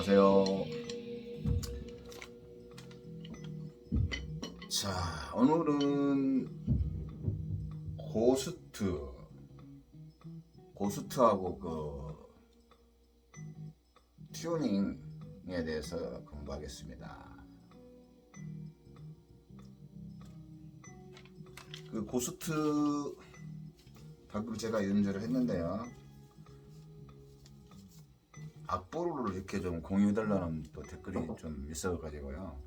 안녕하세요. 자, 오늘은 고스트하고 튜닝에 대해서 공부하겠습니다. 고스트 방금 제가 연주를 했는데요. 악보를 이렇게 좀 공유해달라는 또 댓글이 좀 있어가지고요.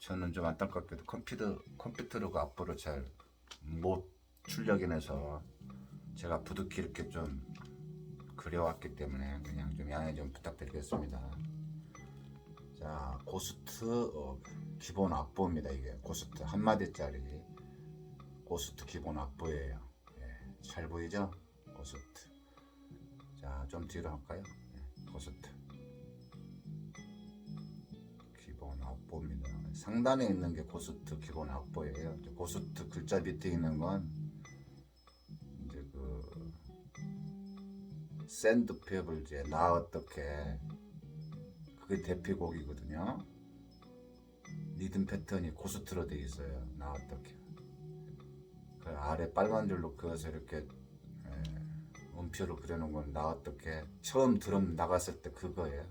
저는 좀 안타깝게도 컴퓨터로 악보를 잘 못 출력해내서 제가 부득이 이렇게 좀 그려왔기 때문에 그냥 좀 양해 좀 부탁드리겠습니다. 자, 고스트 기본 악보입니다. 이게 고스트 한마디짜리 고스트 기본 악보예요. 예, 잘 보이죠? 고스트. 자, 좀 뒤로 할까요? 네, 고스트 기본 악보입니다. 상단에 있는 게 고스트 기본 악보예요. 고스트 글자 밑에 있는 건 이제 샌드 페블즈의 나 어떻게, 그게 대표곡이거든요. 리듬 패턴이 고스트로 되어 있어요. 나 어떻게. 그 아래 빨간 줄로 그어서 이렇게 음표로 그려놓은 건 나 어떻게 처음 드럼 나갔을 때 그거예요.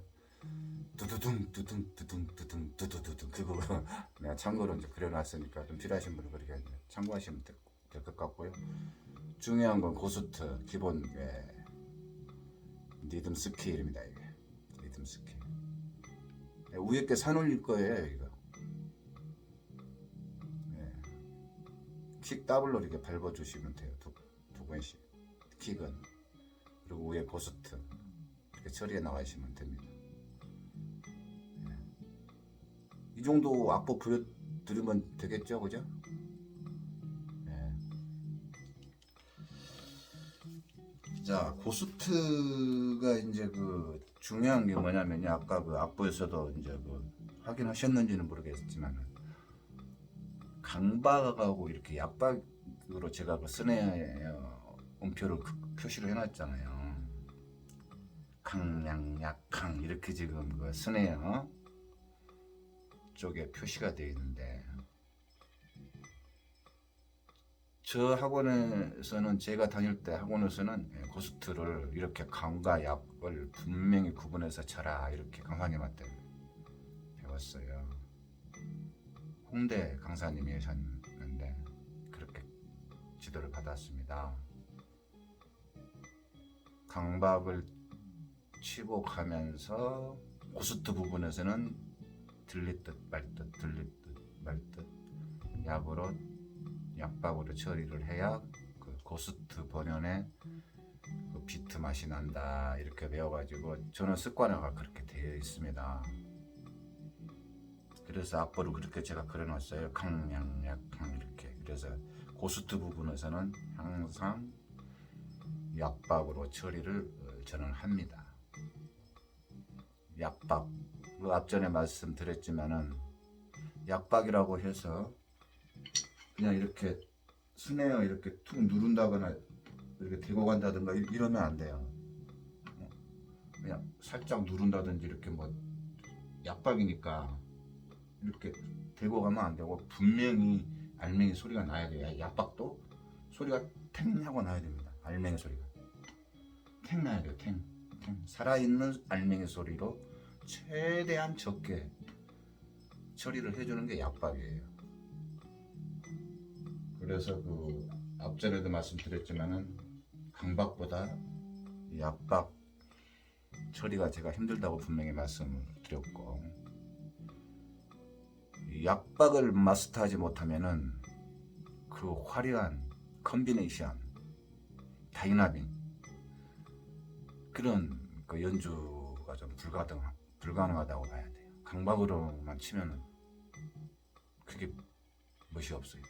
두두둥 두둥 두둥 두둥 두두두둥 그거 내가 참고로 이제 그려놨으니까 좀 필요하신 분은 그렇게 참고하시면 될 것 같고요. 중요한 건 고스트 기본 리듬 스케일입니다. 이게 리듬 스케일. 위에 게 산울릴 거예요. 이거 킥 더블로 이렇게 밟아주시면 돼요. 두 번씩 킥은. 그리고 위에 고스트 이렇게 처리해 나가시면 됩니다. 이 정도 악보 보여드리면 되겠죠, 그죠? 자, 고스트가 이제 중요한 게 뭐냐면요. 아까 악보에서도 이제 확인하셨는지는 모르겠지만 강박하고 이렇게 약박으로 제가 스네어 음표를 표시를 해놨잖아요. 강양 약강 이렇게 지금 스네어 쪽에 표시가 되어 있는데, 저 학원에서는 제가 다닐 때 학원에서는 고스트를 이렇게 강과 약을 분명히 구분해서 쳐라 이렇게 강사님한테 배웠어요. 홍대 강사님이 하셨는데 그렇게 지도를 받았습니다. 강박을 치고 가면서 고스트 부분에서는 들릴 듯 말 듯 들릴 듯 말 듯 약으로 약박으로 처리를 해야 고스트 본연의 비트 맛이 난다 이렇게 배워가지고 저는 습관화가 그렇게 되어 있습니다. 그래서 악보를 그렇게 제가 그려놨어요. 강양 약강 이렇게. 그래서 고스트 부분에서는 항상 약박으로 처리를 저는 합니다. 약박, 앞전에 말씀드렸지만은 약박이라고 해서 그냥 이렇게 스네어 이렇게 툭 누른다거나 이렇게 대고 간다든가 이러면 안 돼요. 그냥 살짝 누른다든지 이렇게 약박이니까 이렇게 대고 가면 안 되고 분명히 알맹이 소리가 나야 돼요. 약박도 소리가 탱 하고 나야 됩니다. 알맹이 소리가 탱 나야 돼요. 탱. 살아있는 알맹이 소리로 최대한 적게 처리를 해주는 게 약박이에요. 그래서 앞전에도 말씀드렸지만은 강박보다 약박 처리가 제가 힘들다고 분명히 말씀을 드렸고, 약박을 마스터하지 못하면은 그 화려한 컨비네이션, 다이나믹 그런 연주가 좀 불가능하다고 봐야 돼요. 강박으로만 치면은 그게 멋이 없어요.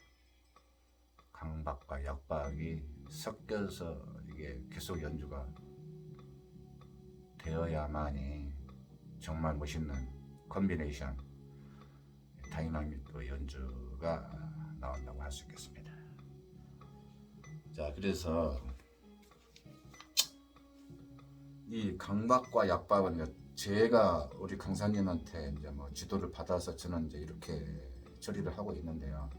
강박과 약박이 섞여서 이게 계속 연주가 되어야만이 정말 멋있는 컨비네이션, 다이나믹 연주가 나온다고 할 수 있겠습니다. 자, 그래서 이 강박과 약박은 제가 우리 강사님한테 이제 뭐 지도를 받아서 저는 이제 이렇게 처리를 하고 있는데요.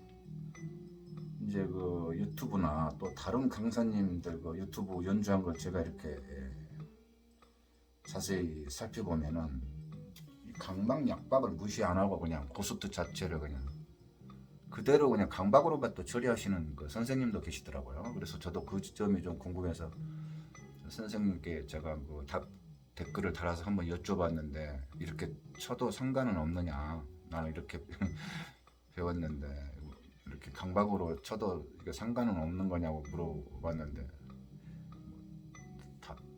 이제 그 유튜브나 또 다른 강사님들 그 유튜브 연주한 걸 제가 이렇게 자세히 살펴보면은 이 강박 약박을 무시 안 하고 그냥 고스트 자체를 그냥 그대로 그냥 강박으로만 또 처리하시는 그 선생님도 계시더라고요. 그래서 저도 그 점이 좀 궁금해서 선생님께 제가 그 댓글을 달아서 한번 여쭤봤는데 이렇게 쳐도 상관은 없느냐, 나는 이렇게 배웠는데 이렇게 강박으로 쳐도 이게 상관은 없는 거냐고 물어봤는데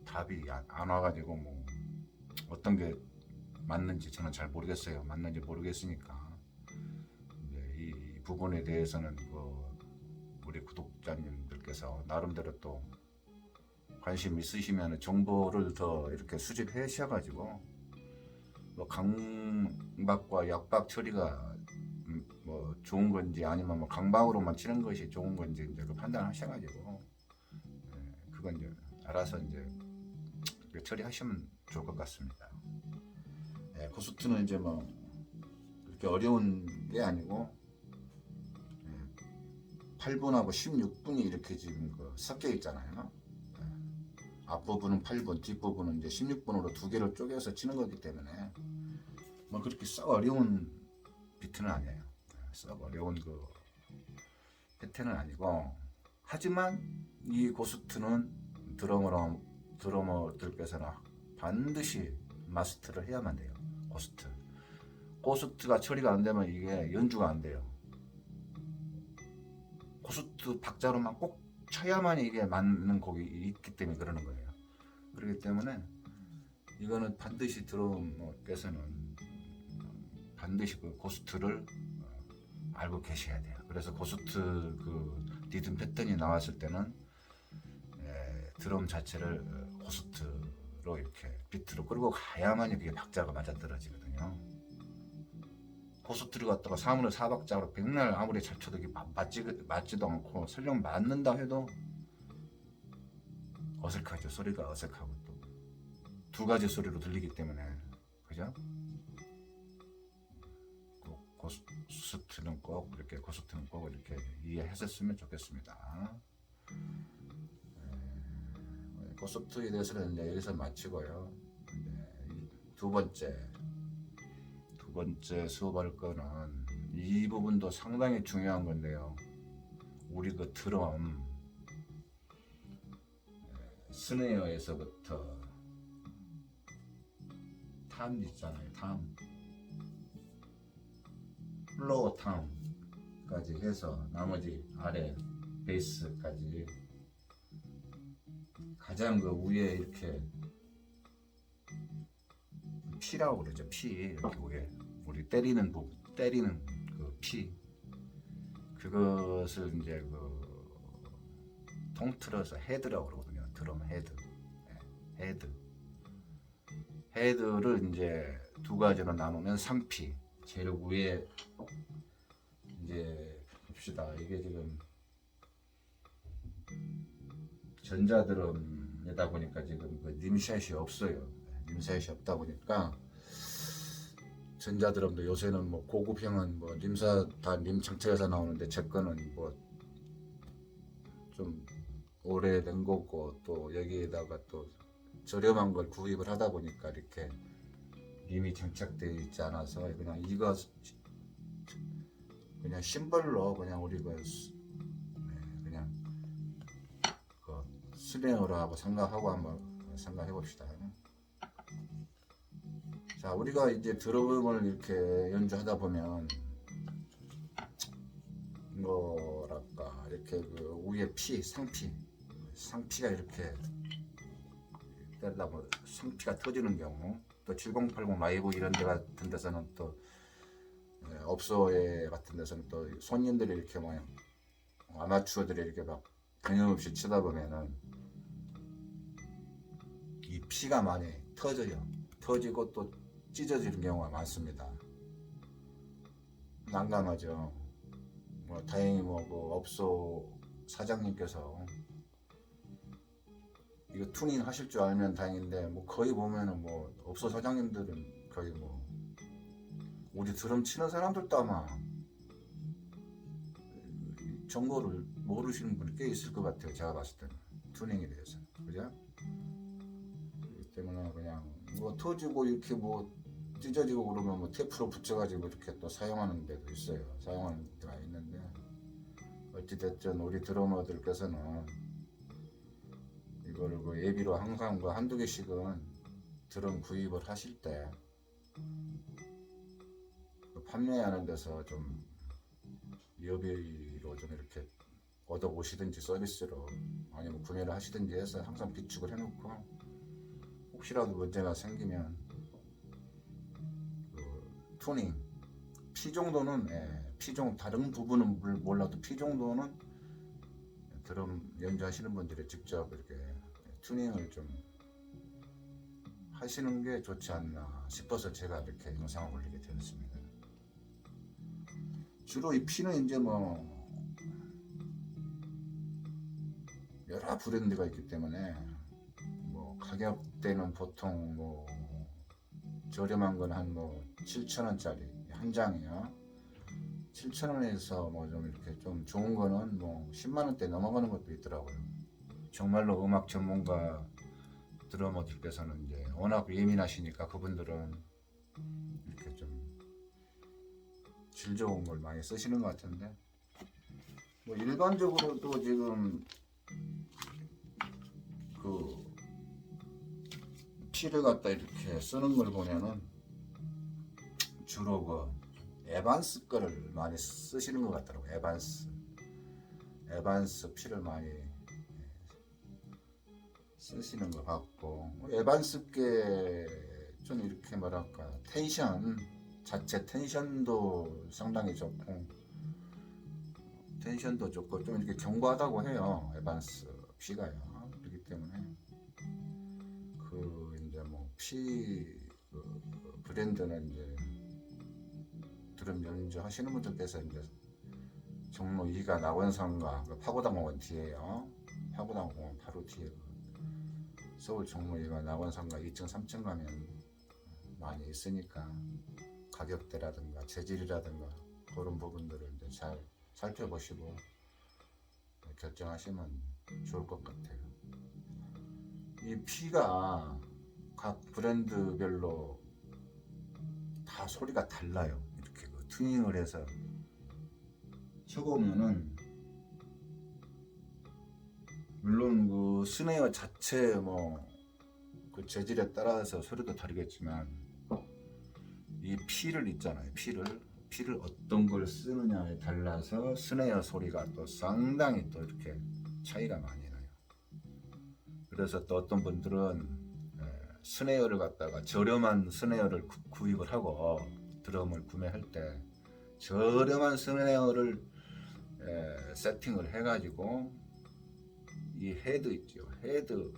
답이 안 와가지고 뭐 어떤 게 맞는지 저는 잘 모르겠어요. 맞는지 모르겠으니까 이제 이 부분에 대해서는 그 우리 구독자님들께서 나름대로 또 관심 있으시면 정보를 더 이렇게 수집해 주셔가지고 뭐 강박과 약박 처리가 뭐 좋은 건지 아니면 뭐 강박으로만 치는 것이 좋은 건지 이제 그 판단하셔가지고 그건 이제 알아서 이제 처리하시면 좋을 것 같습니다. 고스트는 이제 뭐 그렇게 어려운 게 아니고 8분하고 16분이 이렇게 지금 그 섞여 있잖아요. 앞부분은 8분, 뒷부분은 이제 16분으로 두 개를 쪼개서 치는 거기 때문에 뭐 그렇게 썩 어려운 비트는 아니에요. 썩 어려운 그 패턴은 아니고, 하지만 이 고스트는 드러머들께서는 반드시 마스터를 해야만 돼요. 고스트가 처리가 안 되면 이게 연주가 안 돼요. 고스트 박자로만 꼭 쳐야만 이게 맞는 곡이 있기 때문에 그러는 거예요. 그렇기 때문에 이거는 반드시 드러머께서는 반드시 그 고스트를 알고 계셔야 돼요. 그래서 고스트 그 리듬 패턴이 나왔을 때는 드럼 자체를 고스트로 이렇게 비트로 끌고 가야만이 그게 박자가 맞아 떨어지거든요. 고스트를 갖다가 3분의 4박자로 백날 아무리 잘 쳐도 이게 맞지도 않고 설령 맞는다 해도 어색하죠. 소리가 어색하고 또 두 가지 소리로 들리기 때문에, 그죠? 고스트는 꼭 이렇게 이해하셨으면 좋겠습니다. 고스트에 대해서는 이제 여기서 마치고요. 두 번째 수업할 거는 이 부분도 상당히 중요한 건데요. 우리 그 드럼 스네어에서부터 탐 있잖아요. 플로어 탐까지 해서 나머지 아래 베이스까지 가장 그 위에 이렇게 피라고 그러죠. 피 이렇게 위에 우리 때리는 그 피, 그것을 이제 그 통틀어서 헤드라고 그러거든요. 드럼 헤드를 이제 두 가지로 나누면 3피. 제일 위에 이제 봅시다. 이게 지금 전자드럼이다 보니까 지금 그 림샷이 없어요. 림샷이 없다 보니까 전자드럼도 요새는 뭐 고급형은 뭐 림사 다 림 장착해서 나오는데 제 거는 뭐 좀 오래된 거고 또 여기에다가 또 저렴한 걸 구입을 하다 보니까 이렇게 림이 장착되어 있지 않아서 그냥 이거 그냥 심벌로 그냥 우리 그냥 그 스네어로 하고 생각하고 한번 생각해 봅시다. 자, 우리가 이제 드럼을 이렇게 연주하다 보면 뭐랄까 이렇게 그 위에 상피가 이렇게 때리다 보면 상피가 터지는 경우, 또 7080 라이브 이런 데 같은 데서는 또 업소에 같은 데서는 또 손님들이 이렇게 뭐 아마추어들이 이렇게 막 끊임없이 치다 보면은 이 피가 많이 터지고 또 찢어지는 경우가 많습니다. 난감하죠. 뭐 다행히 뭐 그 업소 사장님께서 이거 투닝 하실 줄 알면 다행인데 뭐 거의 보면은 뭐 업소 사장님들은 거의 뭐 우리 드럼 치는 사람들도 아마 정보를 모르시는 분이 꽤 있을 것 같아요. 제가 봤을 때는 투닝에 대해서, 그죠? 그렇기 때문에 그냥 뭐 터지고 이렇게 뭐 찢어지고 그러면 뭐 테이프로 붙여가지고 이렇게 또 사용하는 데도 있어요. 사용하는 데가 있는데 어찌됐든 우리 드러머들께서는 이거를 그 예비로 항상 그 한두 개씩은 드럼 구입을 하실 때 그 판매하는 데서 좀 여비로 좀 이렇게 얻어 오시든지 서비스로 아니면 구매를 하시든지 해서 항상 비축을 해놓고 혹시라도 문제가 생기면 그 투닝 피 정도는 피정 다른 부분은 몰라도 피 정도는 드럼 연주하시는 분들이 직접 이렇게 튜닝을 좀 하시는 게 좋지 않나 싶어서 제가 이렇게 영상을 올리게 되었습니다. 주로 이 피는 이제 뭐 여러 브랜드가 있기 때문에 뭐 가격대는 보통 뭐 저렴한 건 한 뭐 7,000원짜리 한 장이요. 7,000원에서 뭐 좀 이렇게 좀 좋은 거는 뭐 10만 원대 넘어가는 것도 있더라고요. 정말로 음악 전문가 드러머들께서는 이제 워낙 예민하시니까 그분들은 이렇게 좀 질 좋은 걸 많이 쓰시는 것 같은데 뭐 일반적으로도 지금 그 피를 갖다 이렇게 쓰는 걸 보면은 주로 그 에반스 거를 많이 쓰시는 것 같더라고요. 에반스 피를 많이 쓰시는 것 같고 에반스 게 좀 이렇게 뭐랄까 텐션 자체 텐션도 상당히 좋고 좀 이렇게 견고하다고 해요. 에반스 피가요. 그렇기 때문에 그 이제 뭐 피 그 브랜드는 이제 드럼 연주 하시는 분들께서 이제 종로 2가 낙원상가 그 파고다공원 뒤에요. 파고다공원 바로 뒤에 서울 종로 2가 낙원상가 2층 3층 가면 많이 있으니까 가격대라든가 재질이라든가 그런 부분들을 이제 잘 살펴보시고 결정하시면 좋을 것 같아요. 이 피가 각 브랜드별로 다 소리가 달라요. 이렇게 그 튜닝을 해서 쳐보면은 물론 그 스네어 자체 뭐 그 재질에 따라서 소리도 다르겠지만 이 피를 있잖아요. 피를 어떤 걸 쓰느냐에 달라서 스네어 소리가 또 상당히 또 이렇게 차이가 많이 나요. 그래서 또 어떤 분들은 스네어를 갖다가 저렴한 스네어를 구입을 하고 드럼을 구매할 때 저렴한 스네어를 세팅을 해가지고 이 헤드 있죠. 헤드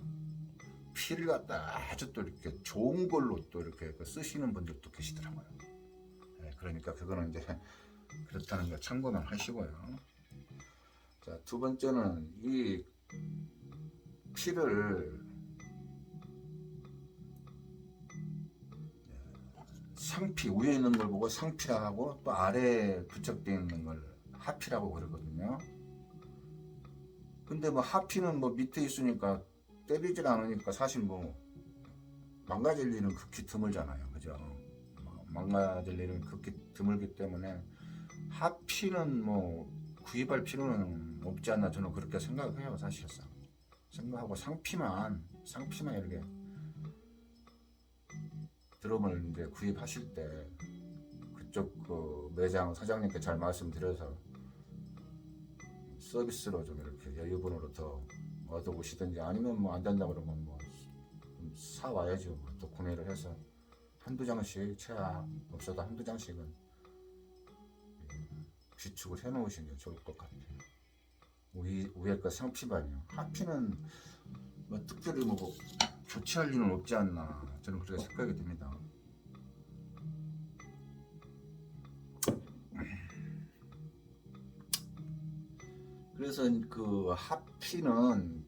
피를 갖다 아주 또 이렇게 좋은 걸로 또 이렇게 쓰시는 분들도 계시더라고요. 그러니까 그거는 이제 그렇다는 거 참고만 하시고요. 자, 두 번째는 이 피를 상피 위에 있는 걸 보고 상피라고 또 아래에 부착되어 있는 걸 하피라고 그러거든요. 근데 뭐 하피는 뭐 밑에 있으니까 때리질 않으니까 사실 뭐 망가질 일은 극히 드물잖아요. 그죠? 망가질 일은 극히 드물기 때문에 하피는 뭐 구입할 필요는 없지 않나 저는 그렇게 생각해요. 사실상 생각하고 상피만 이렇게 드럼을 이제 구입하실 때 그쪽 그 매장 사장님께 잘 말씀드려서 서비스로 좀 이렇게 여유분으로 더 얻어보시든지 아니면 뭐 안 된다 그러면 뭐 사와야죠. 또 구매를 해서 한두 장씩 최악 없어도 한두 장씩은 비축을 해 놓으시는 게 좋을 것 같아요. 위에 거 상피반이요. 하피는 뭐 특별히 뭐 교체할 일은 없지 않나 저는 그렇게 생각이 듭니다. 그래서 그 하피는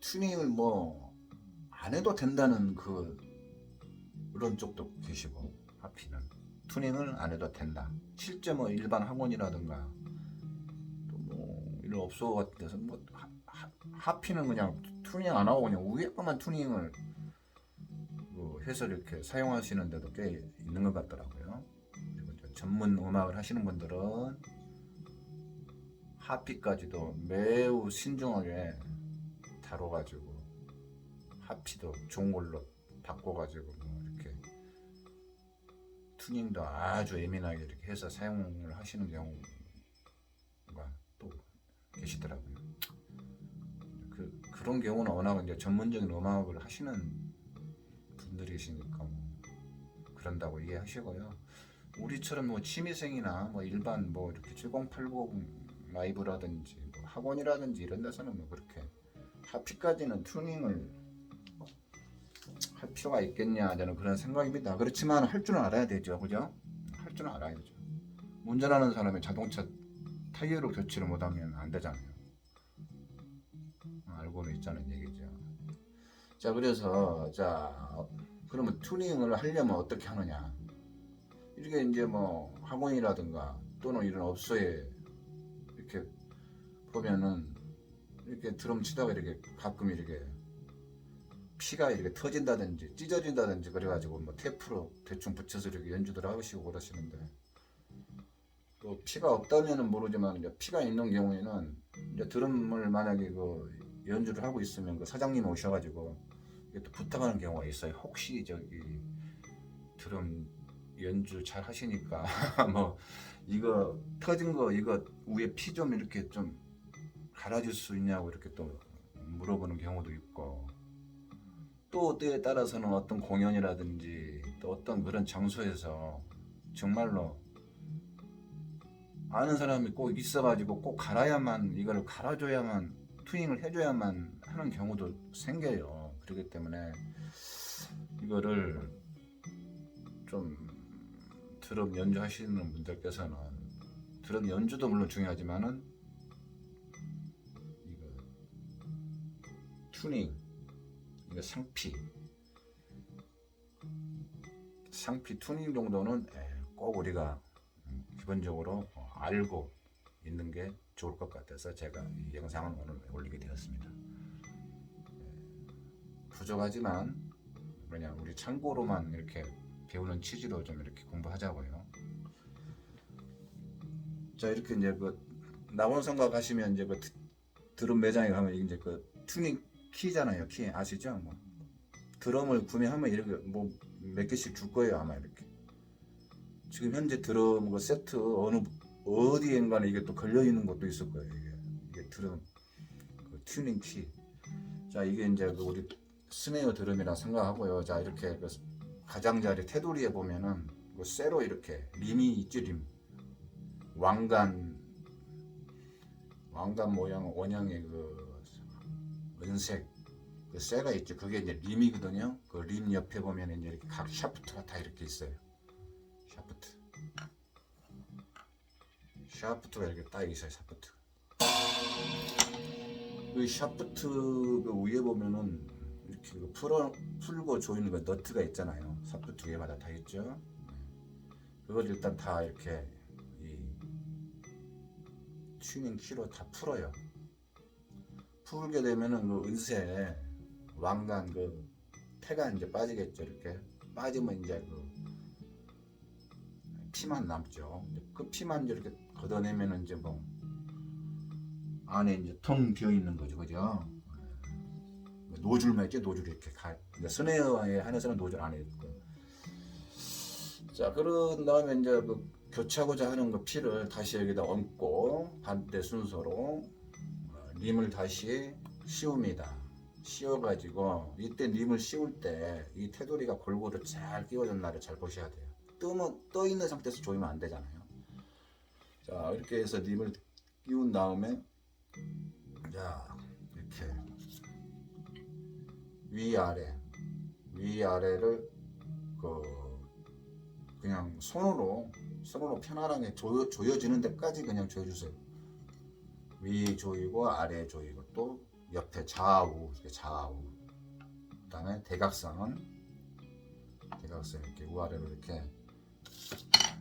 튜닝을 뭐 안 해도 된다는 그런 쪽도 계시고, 하피는 튜닝을 안 해도 된다. 실제 뭐 일반 학원이라든가 또 뭐 이런 업소 같은 데서 뭐 하피는 그냥 튜닝 안 하고 그냥 위에 것만 튜닝을 해서 이렇게 사용하시는 데도 꽤 있는 것 같더라고요. 그리고 이제 전문 음악을 하시는 분들은 하피까지도 매우 신중하게 다뤄가지고, 하피도 좋은 걸로 바꿔가지고 뭐 이렇게 튜닝도 아주 예민하게 이렇게 해서 사용을 하시는 경우가 또 계시더라고요. 그런 경우는 워낙 이제 전문적인 음악을 하시는 분들이시니까 뭐 그런다고 이해하시고요. 우리처럼 뭐 취미생이나 뭐 일반 뭐 이렇게 7080 라이브라든지 뭐 학원이라든지 이런 데서는 뭐 그렇게 하피까지는 튜닝을 할 필요가 있겠냐, 저는 그런 생각입니다. 그렇지만 할 줄은 알아야 되죠, 그죠? 할 줄은 알아야죠. 운전하는 사람이 자동차 타이어로 교체를 못하면 안 되잖아요. 알고는 있자는 얘기죠. 자, 그래서 그러면 튜닝을 하려면 어떻게 하느냐? 이렇게 이제 뭐 학원이라든가 또는 이런 업소에 이렇게 보면은 이렇게 드럼 치다가 이렇게 가끔 이렇게 피가 이렇게 터진다든지 찢어진다든지 그래가지고 뭐 테이프로 대충 붙여서 이렇게 연주들 하시고 그러시는데, 또 피가 없다면은 모르지만 이제 피가 있는 경우에는 이제 드럼을 만약에 연주를 하고 있으면 그 사장님 오셔가지고 이게 또 부탁하는 경우가 있어요. 혹시 드럼 연주 잘 하시니까 뭐 이거 터진 거 이거 위에 피 좀 이렇게 좀 갈아줄 수 있냐고 이렇게 또 물어보는 경우도 있고, 또 때에 따라서는 어떤 공연이라든지 또 어떤 그런 장소에서 정말로 아는 사람이 꼭 있어가지고 꼭 갈아야만, 이거를 갈아줘야만, 튜닝을 해줘야만 하는 경우도 생겨요. 그렇기 때문에 이거를 좀 드럼 연주하시는 분들께서는, 드럼 연주도 물론 중요하지만은 이거 튜닝, 이거 상피 튜닝 정도는 꼭 우리가 기본적으로 알고 있는 게 좋을 것 같아서 제가 이 영상을 오늘 올리게 되었습니다. 부족하지만 그냥 우리 참고로만 이렇게 배우는 취지로 좀 이렇게 공부하자고요. 자, 이렇게 이제 남원성가 가시면 이제 드럼 매장에 가면 이제 튜닝 키잖아요. 키 아시죠? 뭐 드럼을 구매하면 이렇게 뭐 몇 개씩 줄 거예요, 아마. 이렇게 지금 현재 드럼 세트 어디엔가는 이게 또 걸려 있는 것도 있을 거예요. 이게 드럼 튜닝 키. 자, 이게 이제 우리 스네어 드럼이라 생각하고요. 자, 이렇게 가장자리 테두리에 보면은 쇠로 이렇게 림이 있지, 림. 왕관 모양 원형의 은색 쇠가 있죠. 그게 이제 림이거든요. 그 림 옆에 보면 이제 이렇게 각 샤프트가 다 이렇게 있어요. 샤프트가 이렇게 딱 있어요. 샤프트. 그 샤프트 위에 보면은 이렇게 풀고 조이는 너트가 있잖아요. 샤프트 위에마다 다 있죠. 그걸 일단 다 이렇게 이 튜닝 키로 다 풀어요. 풀게 되면은 은세 왕관 태가 이제 빠지겠죠. 이렇게 빠지면 이제 피만 남죠. 그 피만 이렇게 걷어내면은 이제 뭐 안에 이제 텅 비어 있는 거죠, 그죠? 노즐만 있지, 노즐 이렇게 스네어에 한해서는 노즐 안에 있고. 자, 그런 다음에 이제 교체하고자 하는 피를 다시 여기다 얹고 반대 순서로 림을 다시 씌웁니다. 씌워가지고 이때 림을 씌울 때 이 테두리가 골고루 잘 끼워졌나를 잘 보셔야 돼요. 떠 있는 상태에서 조이면 안 되잖아요. 자, 이렇게 해서 림을 끼운 다음에 자, 이렇게 위아래를 그냥 손으로 편안하게 조여지는 데까지 그냥 조여주세요. 위 조이고 아래 조이고 또 옆에 좌우, 이렇게 좌우. 그다음에 대각선 이렇게 우아래로 이렇게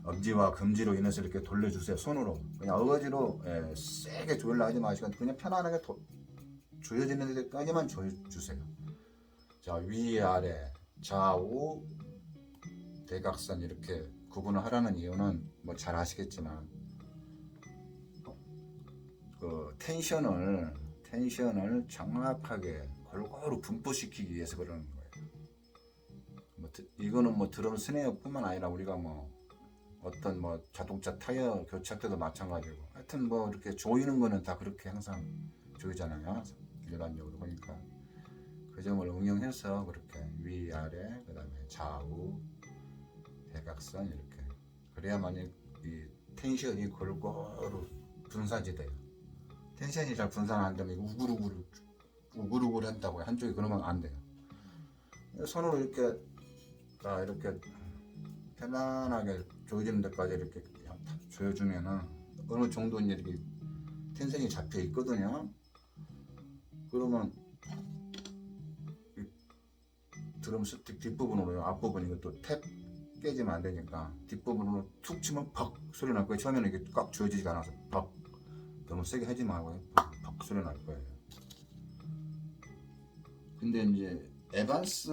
엄지와 금지로 인해서 이렇게 돌려주세요. 손으로 그냥 어거지로 세게 조이려 하지 마시고 그냥 편안하게 조여지는 데까지만 조여주세요. 자, 위아래 좌우 대각선 이렇게 구분을 하라는 이유는 뭐 잘 아시겠지만 그 텐션을 정확하게 골고루 분포시키기 위해서 그러는 거예요. 이거는 뭐 드럼 스네어뿐만 아니라 우리가 뭐 어떤 뭐 자동차 타이어 교체할 때도 마찬가지고 하여튼 뭐 이렇게 조이는 거는 다 그렇게 항상 조이잖아요. 일반적으로 보니까 그 점을 응용해서 그렇게 위아래 그다음에 좌우 대각선 이렇게 그래야만 이 텐션이 골고루 분산이 돼요. 텐션이 잘 분산 안 되면 우글우글 한다고 한쪽이 그러면 안 돼요. 손으로 이렇게 편안하게 조여지는 데까지 이렇게 조여주면은 어느 정도 이렇게 텐션이 잡혀 있거든요. 그러면 이 드럼 스틱 뒷부분으로 앞부분 이것도 탭 깨지면 안 되니까 뒷부분으로 툭 치면 퍽 소리 날 거예요. 처음에는 이게 꽉 조여지지가 않아서 퍽 너무 세게 하지 말고요. 퍽 소리 날 거예요. 근데 이제 에반스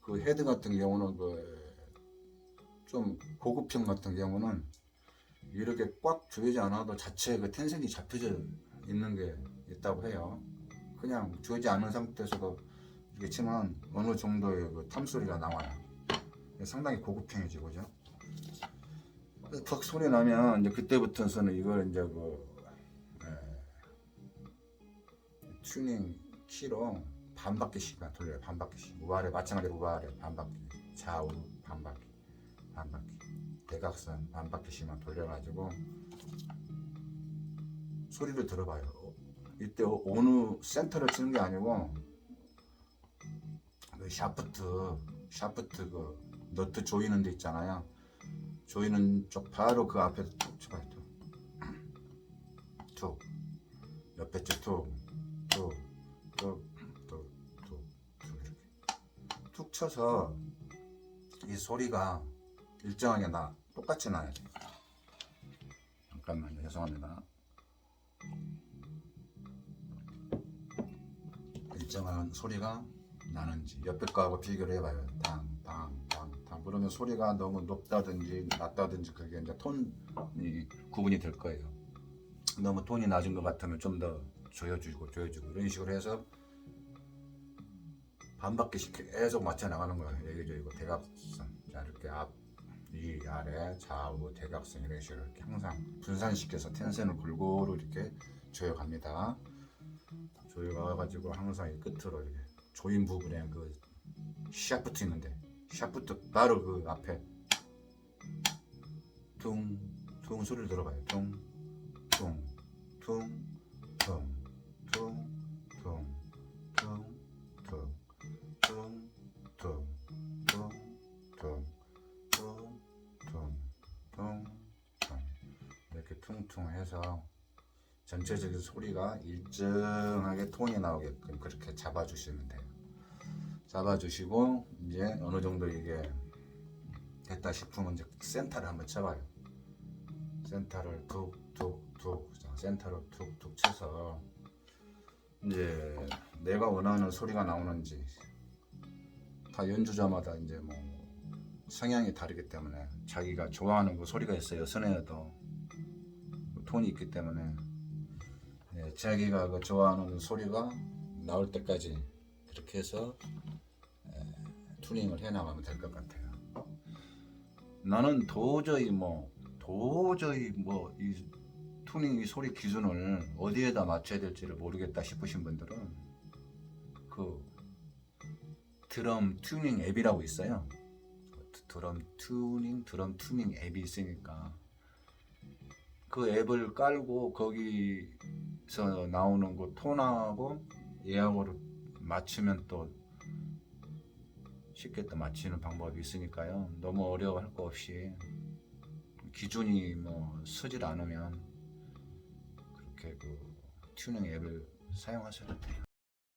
그 헤드 같은 경우는 그 좀 고급형 같은 경우는 이렇게 꽉 조이지 않아도 자체에 그 텐션이 잡혀져 있는 게 있다고 해요. 그냥 조이지 않은 상태에서도 이렇게 치면 어느 정도의 그 탐소리가 나와요. 상당히 고급형이지, 그죠? 퍽 소리 나면 이제 그때부터서는 이걸 이제 튜닝 키로 반바퀴씩만 돌려요. 반바퀴씩. 우아래 마찬가지로 우아래 반바퀴, 좌우 반바퀴, 대각선 반바퀴씩만 돌려가지고 소리를 들어봐요. 이때 어느 센터를 치는 게 아니고 그 샤프트 그 너트 조이는 데 있잖아요. 조이는 쪽 바로 그 앞에 툭 쳐봐요. 툭 옆에 쪽 툭 이렇게 툭 쳐서 이 소리가 일정하게 똑같이 나야 돼. 잠깐만요, 죄송합니다. 일정한 소리가 나는지 옆에 거하고 비교를 해봐요. 당 그러면 소리가 너무 높다든지 낮다든지 그게 이제 톤이 구분이 될 거예요. 너무 톤이 낮은 것 같으면 좀 더 조여주고 이런 식으로 해서 반바퀴씩 계속 맞춰 나가는 거예요. 여기저기 대각선, 자 이렇게 앞, 위, 아래, 좌우, 대각선 이런 식으로 이렇게 항상 분산시켜서 텐션을 골고루 이렇게 조여갑니다. 조여가가지고 항상 이 끝으로 이렇게 조인 부분에 그 샤프트 있는데 샤프트 바로 그 앞에 퉁 소리를 들어봐요. 퉁 이렇게 퉁퉁해서 전체적인 소리가 일정하게 톤이 나오게끔 그렇게 잡아주시면 돼요. 잡아주시고 이제 어느 정도 이게 됐다 싶으면 이제 센터를 한번 쳐봐요. 센터를 센터를 툭툭 쳐서 이제 내가 원하는 소리가 나오는지 다 연주자마다 이제 뭐 성향이 다르기 때문에 자기가 좋아하는 그 소리가 있어요. 스네어도 톤이 있기 때문에 자기가 그 좋아하는 소리가 나올 때까지 그렇게 해서 튜닝을 해 나가면 될 것 같아요. 나는 도저히 이 튜닝 이 소리 기준을 어디에다 맞춰야 될지를 모르겠다 싶으신 분들은 그 드럼 튜닝 앱이라고 있어요. 드럼 튜닝 앱이 있으니까 그 앱을 깔고 거기서 나오는 그 톤하고 얘하고를 맞추면 또 쉽게 또 맞추는 방법이 있으니까요. 너무 어려워할 거 없이 기준이 뭐 서질 않으면 그렇게 그 튜닝 앱을 사용하셔도 돼요.